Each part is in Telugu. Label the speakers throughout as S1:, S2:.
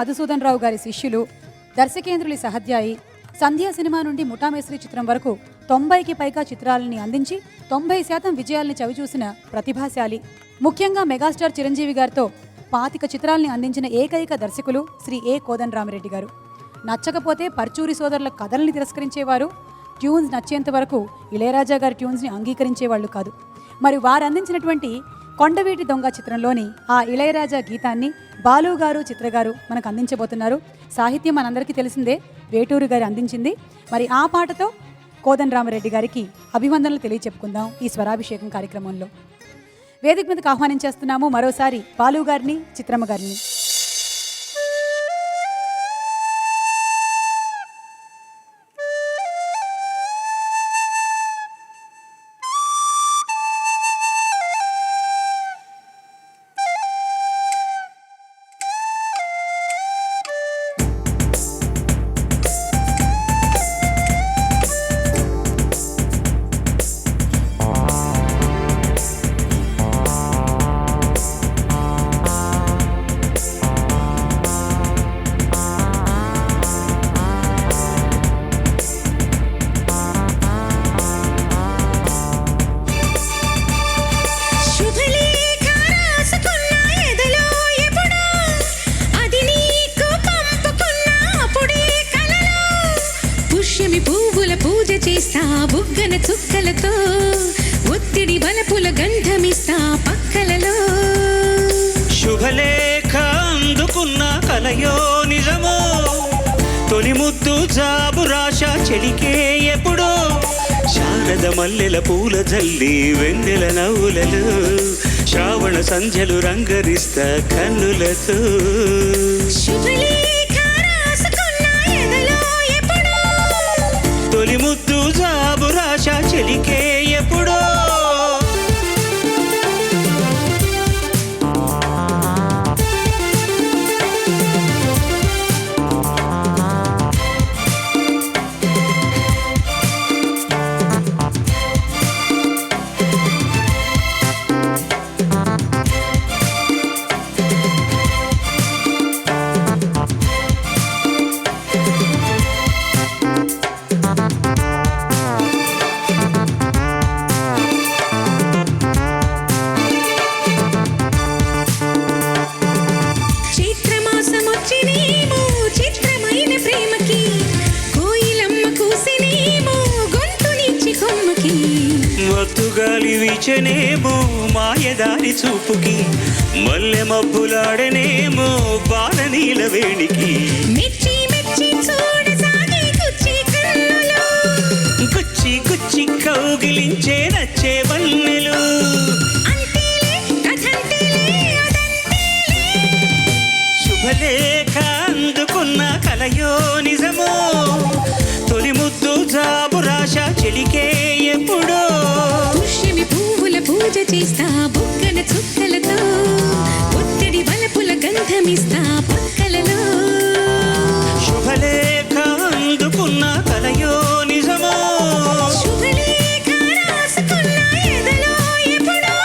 S1: మధుసూదన్ రావు గారి శిష్యులు, దర్శకేంద్రులి సహధ్యాయి, సంధ్యా సినిమా నుండి ముఠామేశ్వరి చిత్రం వరకు 90కి పైగా చిత్రాలని అందించి 90% విజయాల్ని చవిచూసిన ప్రతిభాశాలి. ముఖ్యంగా మెగాస్టార్ చిరంజీవి గారితో 25 చిత్రాల్ని అందించిన ఏకైక దర్శకులు శ్రీ ఏ కోదండరామిరెడ్డి గారు. నచ్చకపోతే పర్చూరి సోదరుల కథల్ని తిరస్కరించేవారు. ట్యూన్స్ నచ్చేంత వరకు ఇళయరాజా గారి ట్యూన్స్ని అంగీకరించేవాళ్ళు కాదు. మరి వారు అందించినటువంటి కొండవీటి దొంగ చిత్రంలోని ఆ ఇళయరాజా గీతాన్ని బాలు గారు, చిత్ర గారు మనకు అందించబోతున్నారు. సాహిత్యం మనందరికీ తెలిసిందే, వేటూరు గారు అందించింది. మరి ఆ పాటతో కోదండరామిరెడ్డి గారికి అభివందనలు తెలియచెప్పుకుందాం ఈ స్వరాభిషేకం కార్యక్రమంలో. వేదిక మీదకి ఆహ్వానించేస్తున్నాము మరోసారి బాలు గారిని, చిత్రమ్మ గారిని.
S2: బుగ్గన చుక్కలతో ఒత్తిడి బలపుల గంధమిస్తా పక్కలలో.
S3: శుభలేఖ అందుకున్న కలయో నిజమో, తొలి ముద్దు జాబు రాశ చెలికే ఎప్పుడో. శారద మల్లెల పూల జల్లి వెన్నెల నవ్వులలో, శ్రావణ సంధ్యలు రంగరిస్తా కన్నులతో. తొలి ముద్దు జాబు రాశ చెలికే ఎప్పుడో. మత్తుగాలి వీచనేమో మాయదారి చూపుకి, మల్లె మబ్బులాడనేమో బాలనీల వేణికి. గుచ్చి గుచ్చి కౌగిలించే నచ్చే వన్నెలు. శుభలేఖ అందుకున్న కలయో నిజమో, తొలి ముద్దు జాబు రాశ చెలికే ఎప్పుడో.
S2: పువ్వుల పూజ చేస్తా బుగ్గన చుక్కలతో, ఒత్తిడి బలపుల గంధమిస్తా పక్కలలో.
S3: శుభలేఖ అందుకున్న కలయో నిజమో,
S2: శుభలేఖ రాసుకున్న ఎదలో ఎప్పుడో.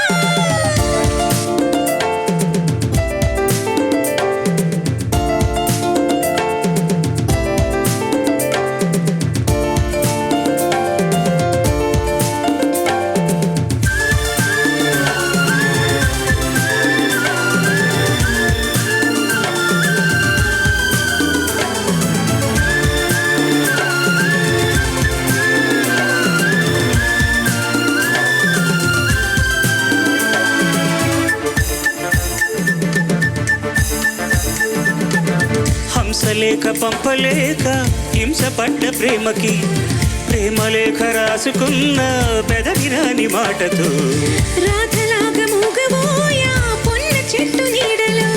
S3: హంసలేఖ పంపలేక హింసపడ్డ ప్రేమకి, ప్రేమలేఖ రాసుకున్న పెదవిరాని మాటతో.
S2: రాధలాగా మూగబోయా పొన్న చెట్టు నీడలో,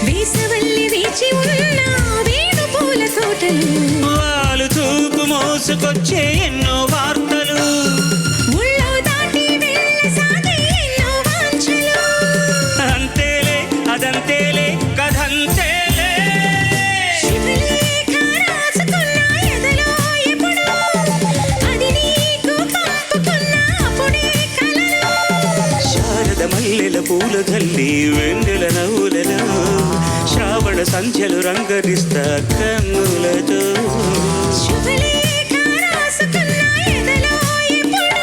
S2: వేసవల్లి వేచి ఉన్న వేణు పూల తోటలు.
S3: వాళ్ళు చూపు మోసుకొచ్చే ఎన్నో వార్తలు,
S2: ఉళ్ళో దాటి వెళ్ళసాగే ఎన్నో వాంఛలు.
S3: అంతేలే అదంతేలే కథంతేలే.
S2: శుభలేఖ రాసుకున్న ఎదలో ఎప్పుడో, అది నీకు పంపుకున్న అప్పుడే కలలో.
S3: శారద మల్లెల పూల జల్లి వెన్నెల నవ్వులలో, శ్రావణ సంధ్యలు రంగరిస్తా కన్నులతో.
S2: శుభలేఖ రాసుకున్న ఎదలో ఎప్పుడు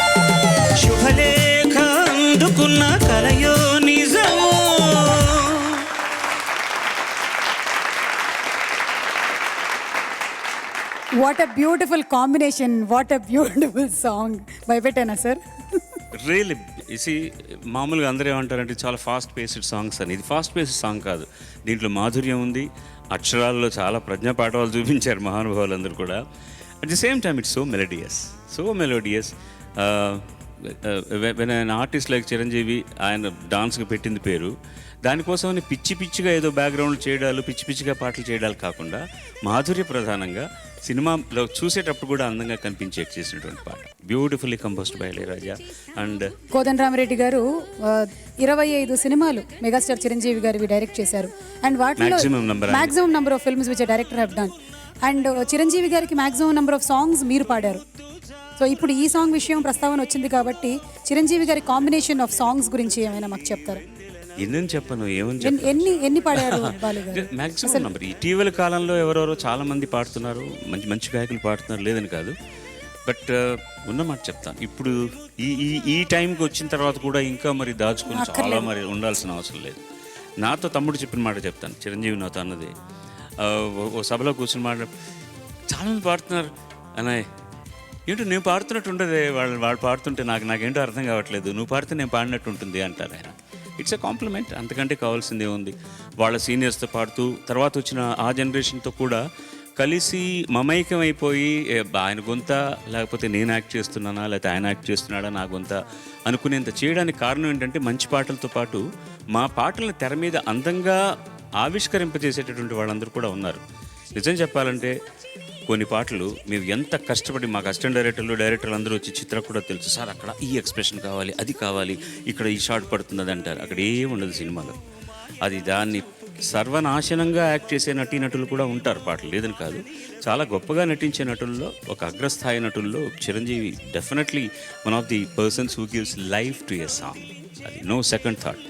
S3: శుభలేఖ అందుకున్న కలయో నిజమో.
S1: What a beautiful combination, what a beautiful song. భయపెట్టానా సార్?
S4: రియల్లీ ఇసి మామూలుగా అందరూ ఏమంటారంటే చాలా ఫాస్ట్ పేస్డ్ సాంగ్స్ అని. ఇది ఫాస్ట్ పేస్డ్ సాంగ్ కాదు, దీంట్లో మాధుర్యం ఉంది, అక్షరాల్లో చాలా ప్రజ్ఞాపాఠవాలు చూపించారు మహానుభావులందరూ కూడా. At the same time it's so melodious. When ఆయన ఆర్టిస్ట్ లైక్ చిరంజీవి ఆయన డాన్స్కి పెట్టింది పేరు, దానికోసమని పిచ్చి పిచ్చిగా ఏదో బ్యాక్గ్రౌండ్ చేయడాలు, పిచ్చి పిచ్చిగా పాటలు చేయడాలు కాకుండా మాధుర్య ప్రధానంగా సినిమాలో చూసేటప్పుడు కూడా అందంగా కనిపించే చేసినటువంటి పాట. Beautifully composed by Ilaiyaraaja. And
S1: Kodandarami Reddy గారు 25 సినిమాలు మెగాస్టార్ చిరంజీవి గారివి డైరెక్ట్ చేశారు. అండ్ వాటిలో maximum number of films which director have done. And Chiranjeevi గారికి మాక్సిమం నెంబర్ ఆఫ్ సాంగ్స్ మీరు పాడారు. సో ఇప్పుడు ఈ సాంగ్ విషయం ప్రస్తావన వచ్చింది కాబట్టి చిరంజీవి గారి కాంబినేషన్ ఆఫ్ సాంగ్స్ గురించి ఏమైనా మాకు చెప్తారు?
S4: ఎన్నని చెప్పను, ఏమని
S1: ఎన్ని పాడారు బాలు గారు?
S4: Maximum number. ఇటీవల కాలంలో ఎవరెవరో చాలా మంది పాడుతున్నారు, మంచి మంచి గాయకులు పాడుతున్నారు, లేదని కాదు. బట్ ఉన్నమాట చెప్తాను, ఇప్పుడు ఈ టైంకి వచ్చిన తర్వాత కూడా ఇంకా మరి దాచుకుని చాలా మరి ఉండాల్సిన అవసరం లేదు. నాతో తమ్ముడు చెప్పిన మాట చెప్తాను, చిరంజీవి నాతో అన్నది. ఓ సభలో కూర్చుని చాలామంది పాడుతున్నారు అన్నయ్య, ఏంటో నేను పాడుతున్నట్టు ఉండదే, వాళ్ళు పాడుతుంటే నాకేంటో అర్థం కావట్లేదు, నువ్వు పాడితే నేను పాడినట్టు ఉంటుంది అంటారు ఆయన. ఇట్స్ ఎ కాంప్లిమెంట్, అంతకంటే కావాల్సింది ఏముంది. వాళ్ళ సీనియర్స్తో పాడుతూ తర్వాత వచ్చిన ఆ జనరేషన్తో కూడా కలిసి మమైకం అయిపోయి ఆయన గొంత లేకపోతే నేను యాక్ట్ చేస్తున్నానా లేకపోతే ఆయన యాక్ట్ చేస్తున్నాడా నా గొంత అనుకునేంత చేయడానికి కారణం ఏంటంటే మంచి పాటలతో పాటు మా పాటలను తెర మీద అందంగా ఆవిష్కరింపజేసేటటువంటి వాళ్ళందరూ కూడా ఉన్నారు. నిజం చెప్పాలంటే కొన్ని పాటలు మేము ఎంత కష్టపడి, మాకు అసిస్టెంట్ డైరెక్టర్లు అందరూ వచ్చి చిత్ర కూడా తెలుసు సార్, అక్కడ ఈ ఎక్స్ప్రెషన్ కావాలి, అది కావాలి, ఇక్కడ ఈ షాట్ పడుతుంది అది అంటారు. అక్కడ ఏం ఉండదు సినిమాలో. అది దాన్ని సర్వనాశనంగా యాక్ట్ చేసే నటీనటులు కూడా ఉంటారు, పాటలు లేదని కాదు. చాలా గొప్పగా నటించే నటుల్లో, ఒక అగ్రస్థాయి నటుల్లో Chiranjeevi definitely one of the persons who gives life to a song. అది నో సెకండ్ థాట్.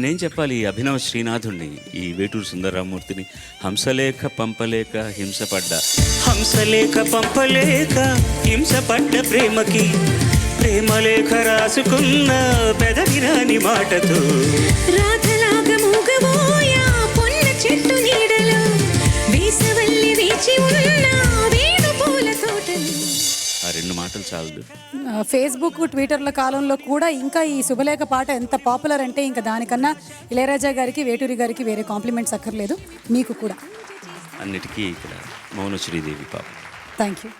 S4: నేను చెప్పాలి, ఈ అభినవ శ్రీనాథుణ్ణి, ఈ వేటూరు సుందరరామూర్తిని హంసలేఖ పంపలేక హింసపడ్డ,
S3: హంసలేఖ పంపలేక హింసపడ్డ ప్రేమకి ప్రేమలేఖ రాసుకున్న పెదవిరాని మాటతో
S2: రాధలాగా మూగబోయా పొన్న చెట్టు నీడలో వేసవల్లి వేచి ఉన్న వేణు పూల తోటలు.
S4: ఆ రెండు మాటలు చాలదు.
S1: ఫేస్బుక్ ట్విట్టర్ల కాలంలో కూడా ఇంకా ఈ శుభలేఖ పాట ఎంత పాపులర్ అంటే ఇంకా దానికన్నా ఇళయరాజా గారికి, వేటూరి గారికి వేరే కాంప్లిమెంట్స్ అక్కర్లేదు, మీకు కూడా.
S4: అన్నిటికీ ఇక్కడ మౌనశ్రీదేవి పాప.
S1: Thank you.